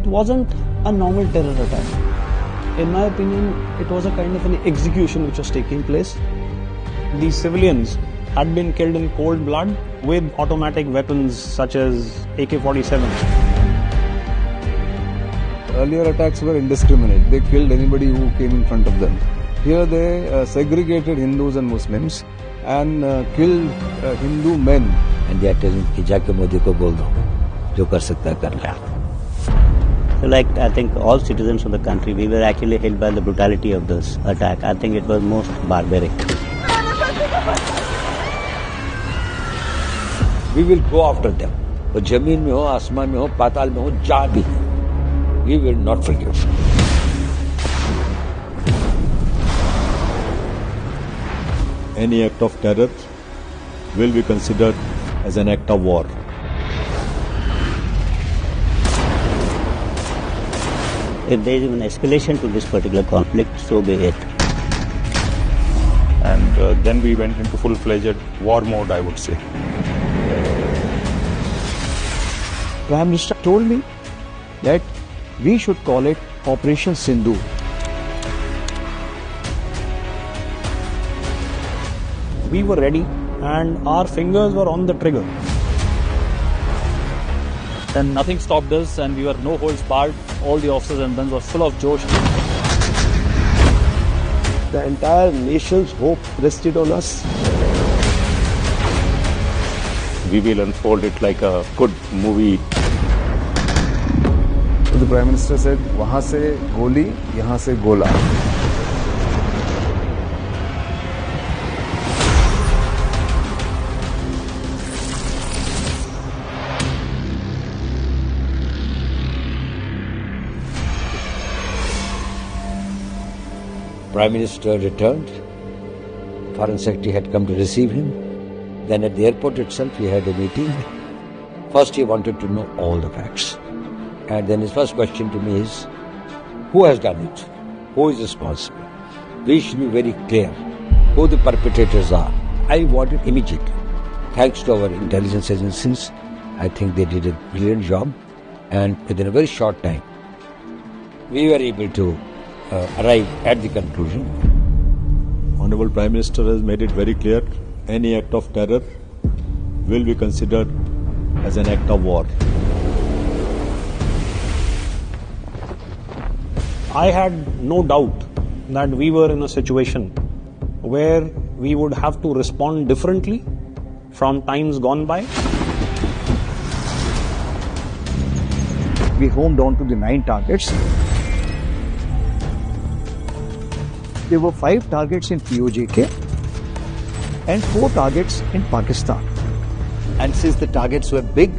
it wasn't a normal terror attack. In my opinion, it was a kind of an execution which was taking place. These civilians had been killed in cold blood with automatic weapons such as AK-47. Earlier attacks were indiscriminate. They killed anybody who came in front of them. Here they segregated Hindus and Muslims and killed Hindu men. And they are telling कि जाके मोदी को बोल दो जो कर सकता है कर ले. So like I think all citizens of the country, we were actually hit by the brutality of this attack. I think it was most barbaric. We will go after them. वो जमीन में हो, आसमान में हो, पाताल में हो, जहाँ भी. We will not forgive. Any act of terror will be considered as an act of war. If there is an escalation to this particular conflict, so be it. And then we went into full-fledged war mode, I would say. Prime Minister told me that we should call it Operation Sindhu. We were ready and our fingers were on the trigger. Then nothing stopped us and we were no holds barred. All the officers and men were full of josh. The entire nation's hope rested on us. We will unfold it like a good movie. So the Prime Minister said, वहाँ से गोली, यहाँ से गोला. Prime Minister returned. Foreign Secretary had come to receive him. Then at the airport itself, he had a meeting. First, he wanted to know all the facts. And then his first question to me is, who has done it? Who is responsible? We should be very clear who the perpetrators are. I want it immediately. Thanks to our intelligence agencies, I think they did a brilliant job. And within a very short time, we were able to arrive at the conclusion. Honorable Prime Minister has made it very clear, any act of terror will be considered as an act of war. I had no doubt that we were in a situation where we would have to respond differently from times gone by. We homed on to the 9 targets. There were 5 targets in POJK and 4 targets in Pakistan. And since the targets were big,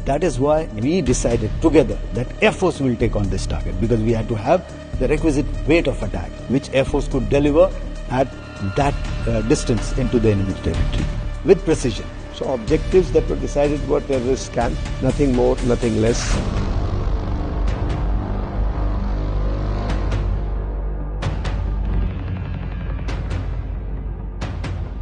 that is why we decided together that Air Force will take on this target, because we had to have the requisite weight of attack, which Air Force could deliver at that distance into the enemy territory with precision. So objectives that were decided were terrorist camp, nothing more, nothing less.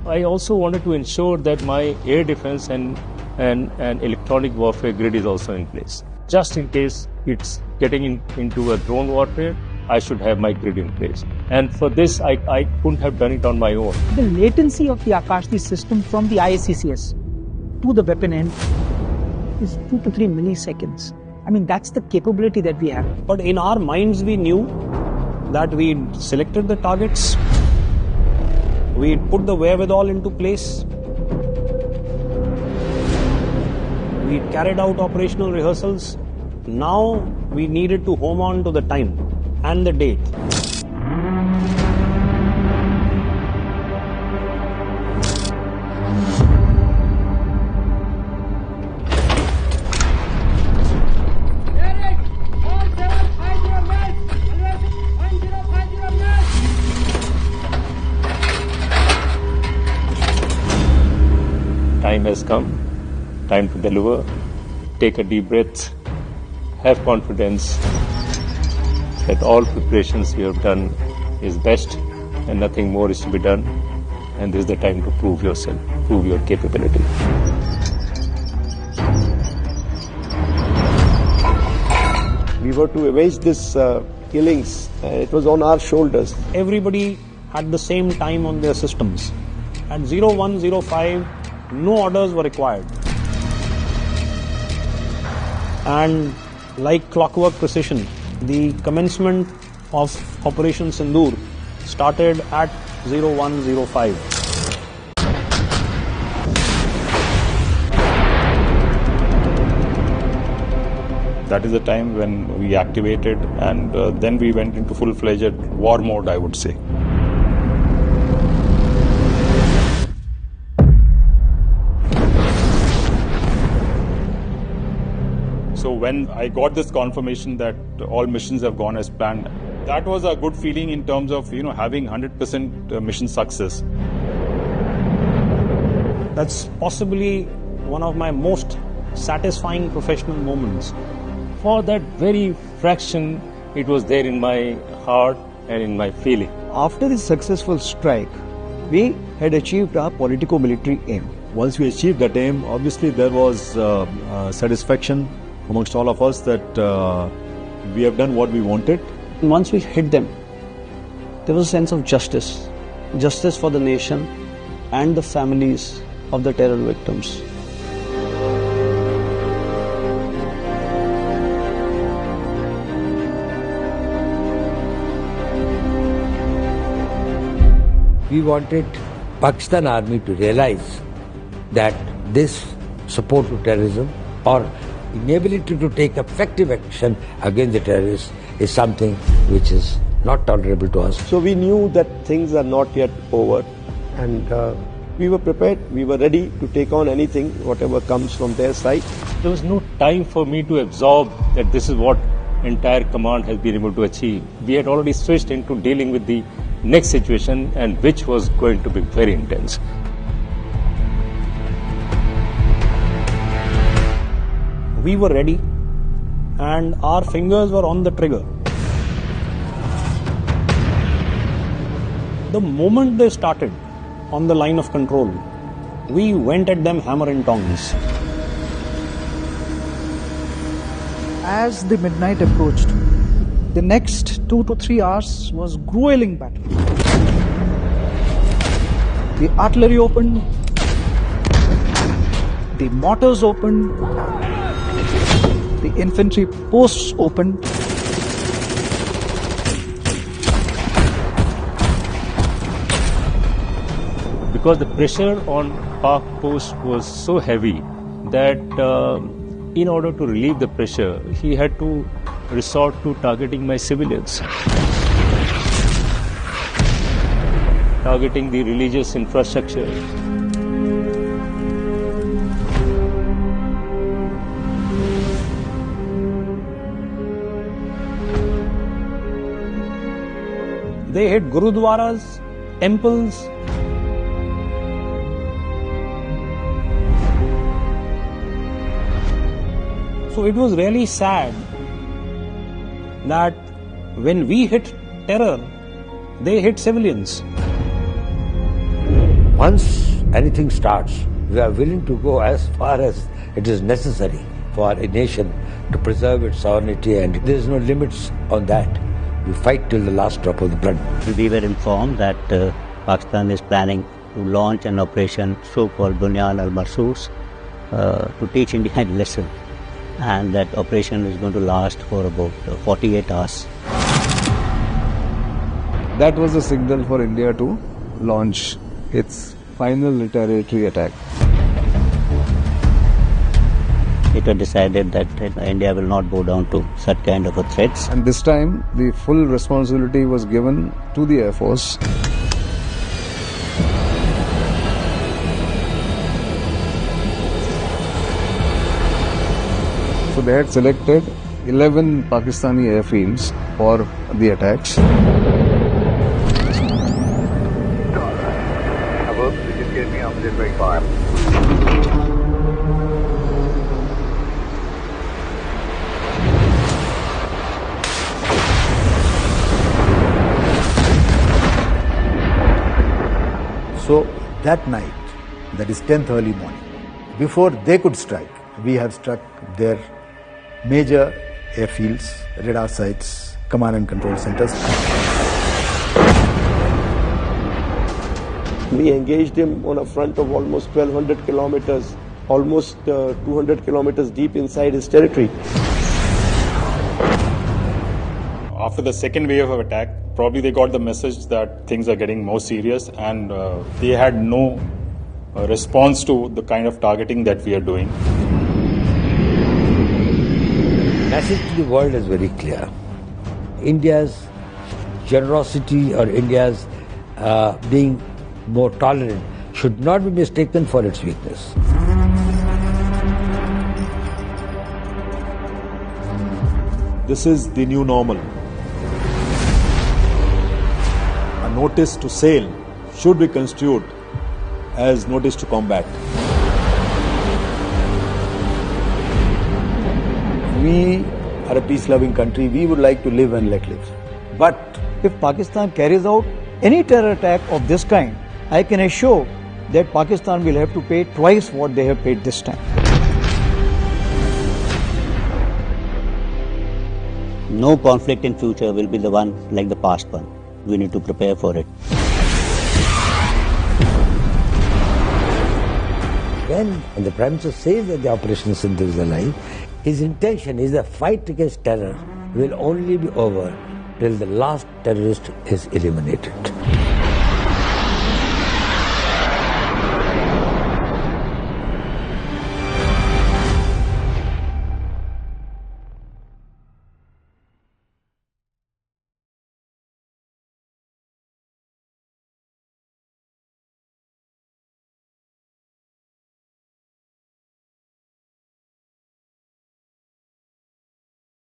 I also wanted to ensure that my air defense and electronic warfare grid is also in place. Just in case it's getting into a drone warfare, I should have my grid in place. And for this, I couldn't have done it on my own. The latency of the Akashti system from the ISCCS to the weapon end is 2 to 3 milliseconds. I mean, that's the capability that we have. But in our minds, we knew that we'd selected the targets, we'd put the wherewithal into place, we'd carried out operational rehearsals. Now we needed to home on to the time and the date. Time has come, time to deliver. Take a deep breath, have confidence that all preparations you have done is best and nothing more is to be done, and this is the time to prove yourself, prove your capability. We we were to avenge this killings. It was on our shoulders. Everybody had the same time on their systems. At 0105, no orders were required. And like clockwork precision, the commencement of Operation Sindoor started at 0105. That is the time when we activated, and then we went into full-fledged war mode, I would say. So when I got this confirmation that all missions have gone as planned, that was a good feeling in terms of, having 100% mission success. That's possibly one of my most satisfying professional moments. For that very fraction, it was there in my heart and in my feeling. After this successful strike, we had achieved our politico-military aim. Once we achieved that aim, obviously there was satisfaction amongst all of us that we have done what we wanted. And once we hit them, there was a sense of justice. Justice for the nation and the families of the terror victims. We wanted Pakistan Army to realize that this support to terrorism or inability to take effective action against the terrorists is something which is not tolerable to us. So we knew that things are not yet over, and we were prepared, we were ready to take on anything, whatever comes from their side. There was no time for me to absorb that this is what entire command has been able to achieve. We had already switched into dealing with the next situation, and which was going to be very intense. We were ready and our fingers were on the trigger. The moment they started on the line of control, we went at them hammer and tongs. As the midnight approached, the next 2 to 3 hours was grueling battle. The artillery opened, the mortars opened, the infantry posts opened. Because the pressure on Pak post was so heavy that in order to relieve the pressure, he had to resort to targeting my civilians, targeting the religious infrastructure. They hit gurudwaras, temples. So it was really sad that when we hit terror, they hit civilians. Once anything starts, we are willing to go as far as it is necessary for a nation to preserve its sovereignty, and there is no limits on that. We fight till the last drop of the blood. We were informed that Pakistan is planning to launch an operation so-called Bunyan al-Marsus to teach India a lesson. And that operation is going to last for about 48 hours. That was the signal for India to launch its final retaliatory attack. It was decided that India will not bow down to such kind of a threats. And this time, the full responsibility was given to the Air Force. So they had selected 11 Pakistani airfields for the attacks. So that night, that is 10th early morning, before they could strike, we have struck their major airfields, radar sites, command and control centers. We engaged him on a front of almost 1,200 kilometers, almost 200 kilometers deep inside his territory. After the second wave of attack, probably they got the message that things are getting more serious, and they had no response to the kind of targeting that we are doing. Message to the world is very clear. India's generosity or India's being more tolerant should not be mistaken for its weakness. This is the new normal. A notice to sail should be construed as notice to combat. We are a peace-loving country. We would like to live and let live. But if Pakistan carries out any terror attack of this kind, I can assure that Pakistan will have to pay twice what they have paid this time. No conflict in future will be the one like the past one. We need to prepare for it. When the Prime Minister says that the Operation Sindhu is alive, his intention is the fight against terror will only be over till the last terrorist is eliminated.